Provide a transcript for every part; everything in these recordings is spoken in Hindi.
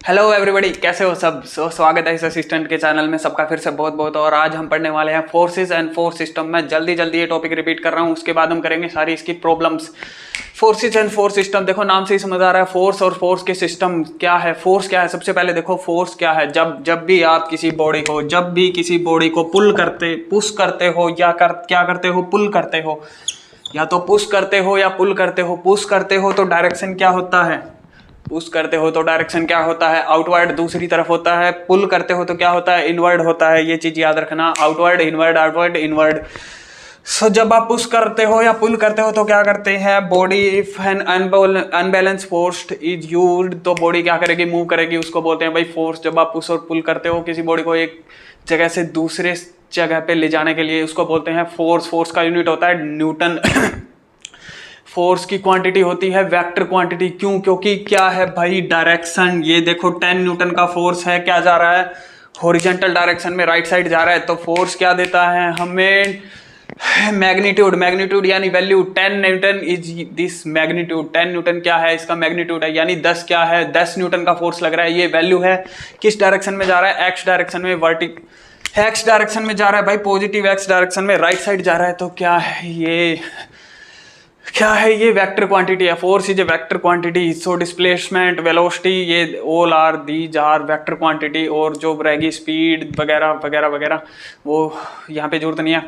हेलो एवरीबॉडी, कैसे हो सब। स्वागत है इस असिस्टेंट के चैनल में सबका फिर से बहुत बहुत। और आज हम पढ़ने वाले हैं फोर्सेस एंड फोर्स सिस्टम। मैं जल्दी ये टॉपिक रिपीट कर रहा हूँ, उसके बाद हम करेंगे सारी इसकी problems. Forces and force system, देखो नाम से ही समझ आ रहा है फोर्स और फोर्स के सिस्टम क्या है। फोर्स क्या है, सबसे पहले देखो फोर्स क्या है। जब भी आप किसी बॉडी को पुश करते हो या क्या करते हो, पुल करते हो, या तो पुश करते हो या पुल करते हो। पुश करते हो तो डायरेक्शन क्या होता है, पुश करते हो तो डायरेक्शन क्या होता है, आउटवर्ड दूसरी तरफ होता है। पुल करते हो तो क्या होता है, इनवर्ड होता है। ये चीज याद रखना, आउटवर्ड इनवर्ड, आउटवर्ड इनवर्ड। सो जब आप पुश करते हो या पुल करते हो तो क्या करते हैं, body if an unbalance force is used, तो बॉडी क्या करेगी, मूव करेगी। उसको बोलते हैं भाई फोर्स। जब आप पुश और पुल करते हो किसी बॉडी को एक जगह से दूसरे जगह पे ले जाने के लिए, उसको बोलते हैं फोर्स। फोर्स का यूनिट होता है न्यूटन। फोर्स की क्वांटिटी होती है वेक्टर क्वांटिटी। क्यों? क्योंकि क्या है भाई, डायरेक्शन। ये देखो 10 न्यूटन का फोर्स है, क्या जा रहा है, हॉरिजॉन्टल डायरेक्शन में, राइट साइड जा रहा है। तो फोर्स क्या देता है हमें, मैग्नीट्यूड यानी value. 10 Newton is this magnitude. 10 Newton क्या है, इसका मैग्नीट्यूड है, यानी 10 क्या है, 10 न्यूटन का फोर्स लग रहा है। ये वैल्यू है। किस डायरेक्शन में जा रहा है, एक्स डायरेक्शन में, एक्स डायरेक्शन में जा रहा है भाई, पॉजिटिव एक्स डायरेक्शन में, राइट साइड जा रहा है। तो क्या है ये वेक्टर क्वांटिटी है। Force is a vector quantity. So displacement, velocity, ये all are these are vector quantity. और जो रहेगी स्पीड वगैरह वगैरह वगैरह, वो यहाँ पे जरूरत नहीं है।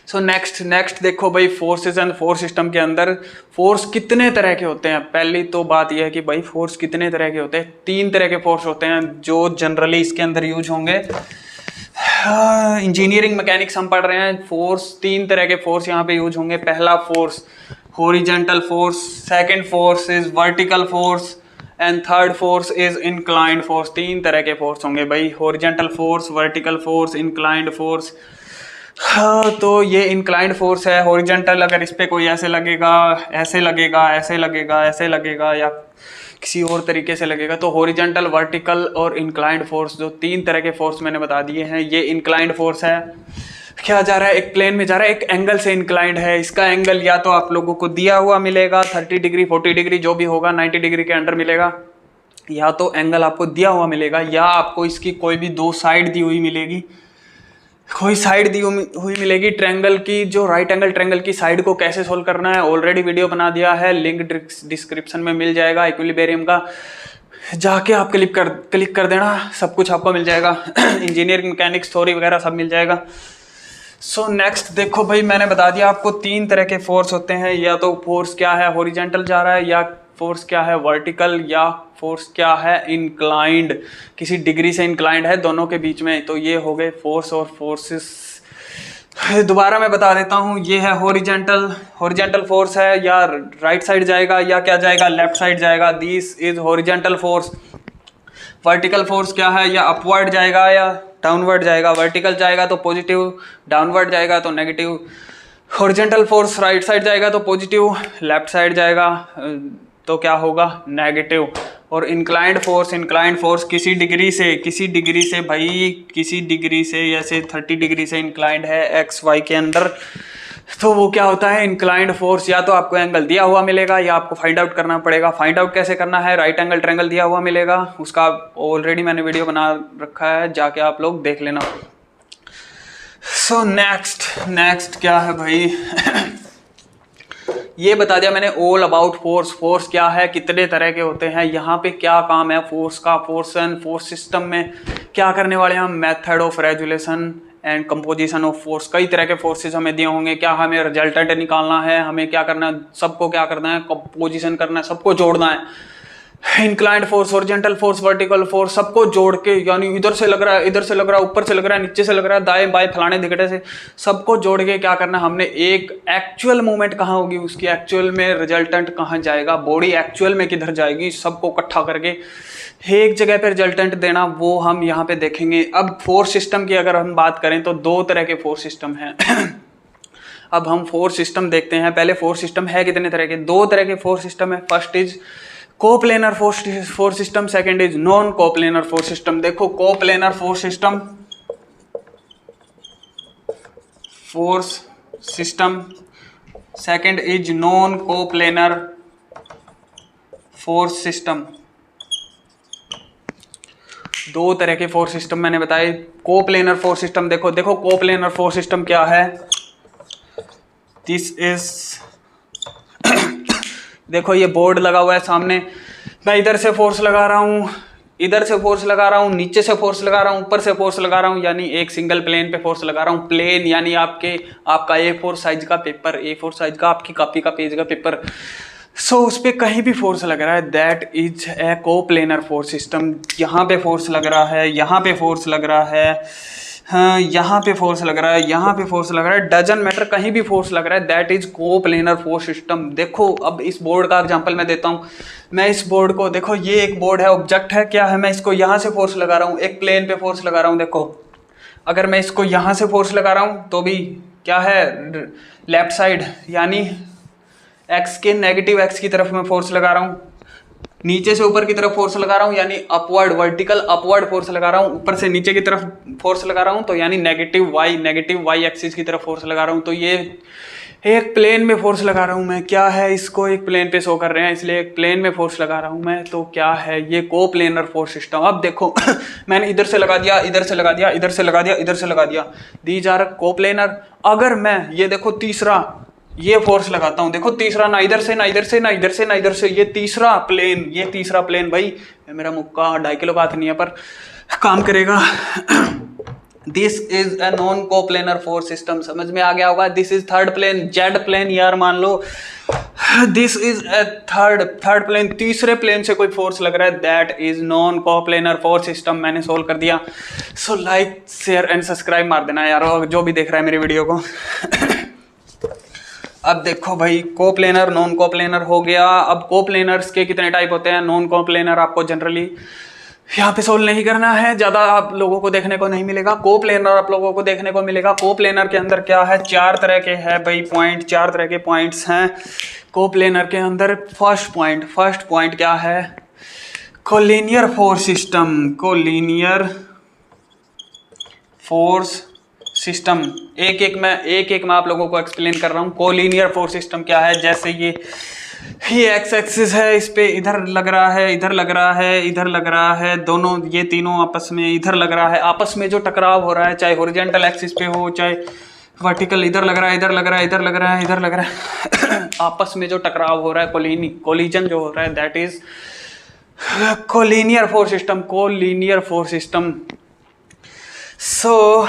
सो नेक्स्ट देखो भाई, फोर्सेस एंड फोर्स सिस्टम के अंदर फोर्स कितने तरह के होते हैं। पहली तो बात यह है कि भाई फोर्स कितने तरह के होते हैं। 3 तरह के फोर्स होते हैं जो जनरली इसके अंदर यूज होंगे। इंजीनियरिंग मैकेनिक्स हम पढ़ रहे हैं। फोर्स, 3 तरह के फोर्स यहाँ पे यूज होंगे। पहला force horizontal force, second force is vertical force, and third force is inclined force. 3 तरह के फोर्स होंगे भाई, horizontal force, vertical force, inclined force. हाँ, तो ये इंक्लाइंड फोर्स है। हॉरिजॉन्टल, अगर इस पे कोई ऐसे लगेगा, ऐसे लगेगा, ऐसे लगेगा, ऐसे लगेगा, या किसी और तरीके से लगेगा, तो हॉरिजॉन्टल, वर्टिकल और इंक्लाइंड फोर्स, जो 3 तरह के फोर्स मैंने बता दिए हैं। ये इंक्लाइंड फोर्स है, क्या जा रहा है, एक प्लेन में जा रहा है, एक एंगल से इंक्लाइंड है। इसका एंगल या तो आप लोगों को दिया हुआ मिलेगा 30 डिग्री, 40 डिग्री, जो भी होगा 90 डिग्री के अंडर मिलेगा, या तो एंगल आपको दिया हुआ मिलेगा, या आपको इसकी कोई भी 2 साइड दी हुई मिलेगी। कोई साइड दी हुई मिलेगी ट्रायंगल की। जो राइट एंगल ट्रायंगल की साइड को कैसे सोल्व करना है, ऑलरेडी वीडियो बना दिया है, लिंक डिस्क्रिप्शन में मिल जाएगा। इक्विलिब्रियम का जाके आप क्लिक कर देना, सब कुछ आपको मिल जाएगा। इंजीनियरिंग मैकेनिक्स थ्योरी वगैरह सब मिल जाएगा। सो नेक्स्ट देखो भाई, मैंने बता दिया आपको 3 तरह के फोर्स होते हैं। या तो फोर्स क्या है, हॉरिजॉन्टल जा रहा है, या फोर्स क्या है, वर्टिकल, या फोर्स क्या है, इंक्लाइंड, किसी डिग्री से इंक्लाइंड है, दोनों के बीच में। तो ये हो गए फोर्स और फोर्सेस। दोबारा मैं बता देता हूँ, ये है हॉरिजॉन्टल फोर्स है, या राइट साइड जाएगा या क्या जाएगा, लेफ्ट साइड जाएगा। This is horizontal force. Vertical force क्या है, या अपवर्ड जाएगा या डाउनवर्ड जाएगा। वर्टिकल जाएगा तो पॉजिटिव, डाउनवर्ड जाएगा तो negative. Horizontal force right side जाएगा तो पॉजिटिव, लेफ्ट साइड जाएगा तो क्या होगा, नेगेटिव। और इंक्लाइंड फोर्स किसी डिग्री से जैसे 30 डिग्री से इंक्लाइंड है एक्स वाई के अंदर, तो वो क्या होता है, इंक्लाइंड फोर्स। या तो आपको एंगल दिया हुआ मिलेगा, या आपको फाइंड आउट करना पड़ेगा। फाइंड आउट कैसे करना है, राइट एंगल ट्रायंगल दिया हुआ मिलेगा, उसका ऑलरेडी मैंने वीडियो बना रखा है, जाके आप लोग देख लेना। सो नेक्स्ट क्या है भाई, ये बता दिया मैंने ऑल अबाउट फोर्स। फोर्स क्या है, कितने तरह के होते हैं, यहाँ पे क्या काम है फोर्स का। फोर्स एंड फोर्स सिस्टम में क्या करने वाले हैं हम, method of resolution and composition of force. कई तरह के फोर्सेस हमें दिए होंगे, क्या हमें रिजल्टेंट निकालना है, हमें क्या करना है, सबको क्या करना है, कंपोजिशन करना है, सबको जोड़ना है। Inclined force, horizontal force, vertical force, सबको जोड़ के, यानी इधर से लग रहा है, इधर से लग रहा है, ऊपर से लग रहा है, नीचे से लग रहा है, दाएं बाएं फलाने धिकड़े से, सबको जोड़ के क्या करना है हमने, एक एक्चुअल मूवमेंट कहाँ होगी, उसकी एक्चुअल में रिजल्टेंट कहाँ जाएगा, बॉडी एक्चुअल में किधर जाएगी, सबको इकट्ठा करके एक जगह पे रिजल्टेंट देना, वो हम यहाँ पे देखेंगे। अब फोर्स सिस्टम की अगर हम बात करें तो 2 तरह के फोर्स सिस्टम हैं। अब हम फोर्स सिस्टम देखते हैं। पहले फोर्स सिस्टम है कितने तरह के, 2 तरह के फोर्स सिस्टम है। First is coplanar force system, second is non coplanar force system. देखो coplanar force system, second is non coplanar force system. दो तरह के फोर्स सिस्टम मैंने बताए। कोप्लेनर फोर्स सिस्टम देखो, देखो कोप्लेनर फोर्स सिस्टम क्या है। दिस इज देखो ये बोर्ड लगा हुआ है सामने, मैं इधर से फोर्स लगा रहा हूँ, इधर से फोर्स लगा रहा हूँ, नीचे से फोर्स लगा रहा हूँ, ऊपर से फोर्स लगा रहा हूँ, यानी एक सिंगल प्लेन पे फोर्स लगा रहा हूँ। प्लेन यानी आपका A4 साइज का पेपर, A4 साइज का आपकी कॉपी का पेज का पेपर, सो उस पर कहीं भी फोर्स लग रहा है, that is a coplanar force system. यहाँ पे फोर्स लग रहा है, यहाँ पे फोर्स लग रहा है, हाँ यहाँ पे फोर्स लग रहा है, यहाँ पे फोर्स लग रहा है, डजन मैटर कहीं भी फोर्स लग रहा है, that is coplanar force system. देखो अब इस बोर्ड का एग्जांपल मैं देता हूँ। मैं इस बोर्ड को देखो, ये एक बोर्ड है, ऑब्जेक्ट है, क्या है, मैं इसको यहाँ से फोर्स लगा रहा हूँ, एक प्लेन पे फोर्स लगा रहा हूँ। देखो अगर मैं इसको यहाँ से फोर्स लगा रहा हूँ तो भी क्या है, लेफ्ट साइड यानी एक्स के नेगेटिव एक्स की तरफ मैं फोर्स लगा रहा हूँ। नीचे से ऊपर की तरफ फोर्स लगा रहा हूँ यानी अपवर्ड वर्टिकल अपवर्ड फोर्स लगा रहा हूँ। ऊपर से नीचे की तरफ फोर्स लगा रहा हूँ तो यानी नेगेटिव वाई एक्सिस की तरफ फोर्स लगा रहा हूँ। तो ये एक प्लेन में फोर्स लगा रहा हूँ मैं, क्या है, इसको एक प्लेन पे शो कर रहे हैं इसलिए एक प्लेन में फोर्स लगा रहा हूँ मैं, तो क्या है ये कोप्लेनर फोर्स सिस्टम। अब देखो मैंने इधर से लगा दिया, इधर से लगा दिया, इधर से लगा दिया, इधर से लगा दिया, दीज आर कोप्लेनर। अगर मैं ये देखो तीसरा ये फोर्स लगाता हूं, देखो तीसरा, ना इधर से ना इधर से ना इधर से ना इधर से, ये तीसरा प्लेन भाई मेरा मुक्का 2.5 किलो का हाथ नहीं है पर काम करेगा। This is a non coplanar force system, समझ में आ गया होगा। This is third plane, Z plane यार मान लो, this is a third plane, तीसरे प्लेन से कोई फोर्स लग रहा है, that is non coplanar force system. मैंने सोल्व कर दिया। So like share and subscribe मार देना यार जो भी देख रहा है मेरी वीडियो को। अब देखो भाई कोप्लेनर नॉन कोप्लेनर हो गया। अब कोप्लेनर्स के कितने टाइप होते हैं, नॉन कोप्लेनर आपको जनरली यहाँ पे सोल्व नहीं करना है, ज़्यादा आप लोगों को देखने को नहीं मिलेगा। कोप्लेनर आप लोगों को देखने को मिलेगा। कोप्लेनर के अंदर क्या है, 4 तरह के है भाई पॉइंट, 4 तरह के पॉइंट्स हैं कोप्लेनर के अंदर। फर्स्ट पॉइंट क्या है, collinear force system, collinear force system. एक एक मैं आप लोगों को एक्सप्लेन कर रहा हूँ। कोलिनियर फोर्स सिस्टम क्या है, जैसे ये एक्स एक्सिस है, इस पे इधर लग रहा है, इधर लग रहा है, इधर लग रहा है, दोनों ये तीनों आपस में इधर लग रहा है। आपस में जो टकराव हो रहा है, चाहे हॉरिजॉन्टल एक्सिस पे हो चाहे वर्टिकल, इधर लग रहा है, इधर लग रहा है, इधर लग रहा है, इधर लग रहा है, आपस में जो टकराव हो रहा है, कोलिजन जो हो रहा है, that is collinear force system, collinear force system. So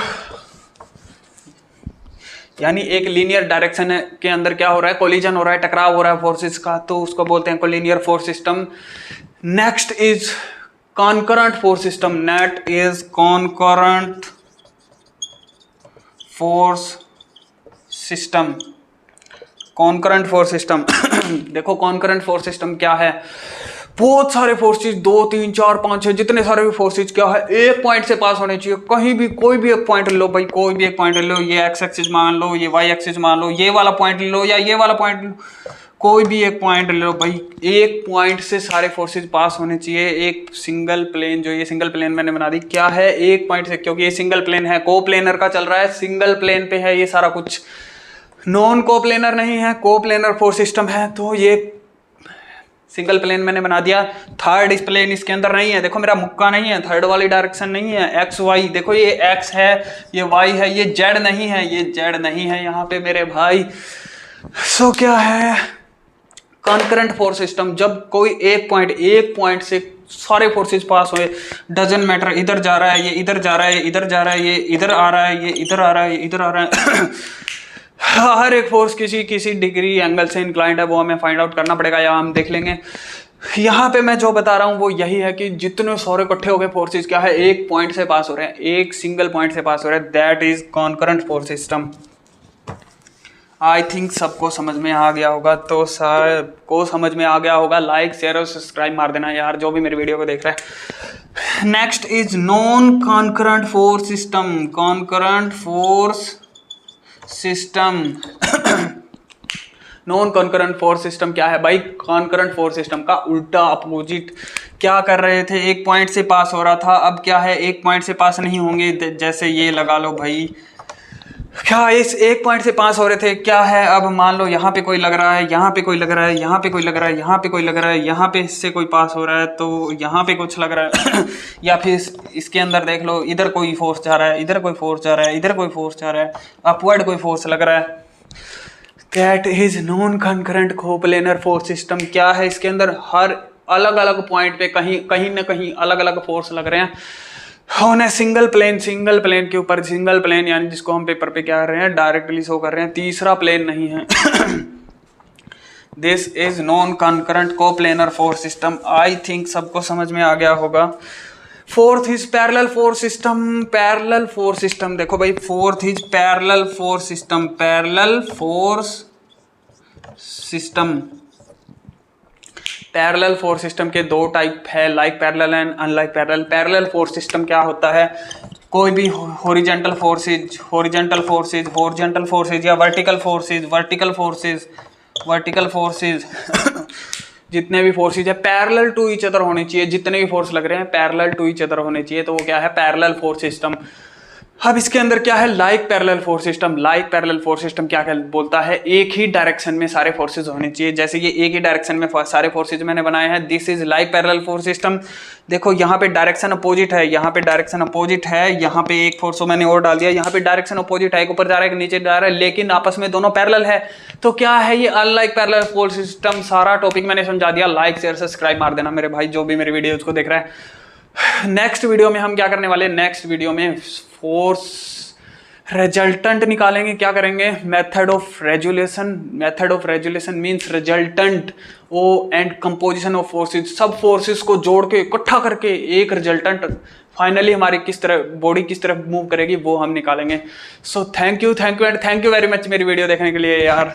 यानी एक लीनियर डायरेक्शन के अंदर क्या हो रहा है, कोलिजन हो रहा है, टकराव हो रहा है फोर्सेस का, तो उसको बोलते हैं collinear force system. Next is concurrent force system, net is concurrent force system, concurrent force system. देखो कॉन्करेंट फोर्स सिस्टम क्या है, बहुत सारे फोर्सेस 2 3 4 5 6 जितने सारे भी फोर्सेस क्या है, एक पॉइंट से पास होने चाहिए। कहीं भी कोई भी एक पॉइंट ले लो भाई, कोई भी एक पॉइंट ले लो, ये एक्स एक्सिस मान लो, ये वाई एक्सिस मान लो, ये वाला पॉइंट ले लो या ये वाला पॉइंट ले लो, कोई भी एक पॉइंट ले लो भाई, एक पॉइंट से सारे फोर्सेस पास होने चाहिए। एक सिंगल प्लेन, जो ये सिंगल प्लेन मैंने बना दी, क्या है, एक पॉइंट से, क्योंकि ये सिंगल प्लेन है, कोप्लेनर का चल रहा है, सिंगल प्लेन पे है ये सारा कुछ, नॉन कोप्लेनर नहीं है, कोप्लेनर फोर्स सिस्टम है। तो ये सिंगल प्लेन मैंने बना दिया। थर्ड इस प्लेन इसके अंदर नहीं है, देखो मेरा मुक्का नहीं है, थर्ड वाली डायरेक्शन नहीं है, एक्स वाई, देखो ये एक्स है, ये वाई है, ये जेड नहीं है, ये जेड नहीं है यहाँ पे मेरे भाई। सो क्या है, कॉन्करेंट फोर्स सिस्टम, जब कोई एक पॉइंट से सारे फोर्सेस पास हुए, डजन मैटर, इधर जा रहा है, ये इधर जा रहा है, इधर जा रहा है, ये इधर आ रहा है, ये इधर आ रहा है, ये इधर आ रहा है। हर एक फोर्स किसी डिग्री एंगल से इंक्लाइंड है, वो हमें फाइंड आउट करना पड़ेगा या हम देख लेंगे। यहाँ पे मैं जो बता रहा हूँ वो यही है कि जितने सारे इकट्ठे हो गए फोर्सेस क्या है, एक पॉइंट से पास हो रहे हैं, एक सिंगल पॉइंट से पास हो रहे हैं, that is concurrent force system. I think सबको समझ में आ गया होगा, तो सबको समझ में आ गया होगा, लाइक शेयर और सब्सक्राइब मार देना यार जो भी मेरी वीडियो को देख रहा है। Next is non concurrent force system, concurrent force system. Non concurrent force system क्या है भाई, कॉन्करेंट फोर्स सिस्टम का उल्टा अपोजिट। क्या कर रहे थे, एक पॉइंट से पास हो रहा था, अब क्या है, एक पॉइंट से पास नहीं होंगे, जैसे ये लगा लो भाई, क्या इस एक पॉइंट से पास हो रहे थे, क्या है अब मान लो यहाँ पे कोई लग रहा है, यहाँ पे कोई लग रहा है, यहाँ पे कोई लग रहा है, यहाँ पे कोई लग रहा है, यहाँ पे इससे कोई पास हो रहा है, तो यहाँ पे कुछ लग रहा है या फिर इसके अंदर देख लो, इधर कोई फोर्स जा रहा है, इधर कोई फोर्स जा रहा है, इधर कोई फोर्स जा रहा है, अपवर्ड कोई फोर्स लग रहा है। That is non concurrent coplanar force system. क्या है इसके अंदर, हर अलग अलग पॉइंट पे कहीं ना कहीं अलग अलग फोर्स लग रहे हैं ऑन ए सिंगल प्लेन के ऊपर, सिंगल प्लेन यानी जिसको हम पेपर पे क्या कर रहे हैं, डायरेक्टली शो कर रहे हैं, तीसरा प्लेन नहीं है। This is non concurrent coplanar force system. I think सबको समझ में आ गया होगा। Fourth is parallel force system. Parallel force system देखो भाई, fourth is parallel force system. Parallel force system, parallel force system के दो टाइप है, like parallel and unlike parallel. Parallel force system क्या होता है, कोई भी हॉरिजॉन्टल फोर्सेज या वर्टिकल फोर्सेज जितने भी फोर्सेज है पैरेलल टू ईच अदर होने चाहिए, जितने भी फोर्स लग रहे हैं पैरेलल टू ईच अदर होने चाहिए, तो वो क्या है, पैरेलल फोर्स सिस्टम। अब इसके अंदर क्या है, like parallel force system. Like parallel force system क्या बोलता है, एक ही डायरेक्शन में सारे फोर्सेज होने चाहिए। जैसे ये एक ही डायरेक्शन में सारे फोर्सेज मैंने बनाए हैं, this is like parallel force system. देखो यहाँ पे डायरेक्शन अपोजिट है, यहाँ पे डायरेक्शन अपोजिट है, यहाँ पे एक फोर्स मैंने और डाल दिया, यहाँ पे डायरेक्शन अपोजिट है, एक ऊपर जा रहा है एक नीचे जा रहा है, लेकिन आपस में दोनों पैरेलल है। तो क्या है ये अनलाइक पैरेलल फोर्स सिस्टम। सारा टॉपिक मैंने समझा दिया। लाइक शेयर सब्सक्राइब मार देना मेरे भाई, जो भी मेरे वीडियोज को देख रहा है। नेक्स्ट वीडियो में हम क्या करने वाले हैं, नेक्स्ट वीडियो में फोर्स रिजल्टेंट निकालेंगे। क्या करेंगे, method of resolution means resultant ओ एंड कंपोजिशन ऑफ फोर्सेस। सब फोर्सेस को जोड़ के इकट्ठा करके एक रिजल्टेंट फाइनली हमारी किस तरह बॉडी किस तरह मूव करेगी वो हम निकालेंगे। So thank you and thank you very much मेरी वीडियो देखने के लिए यार।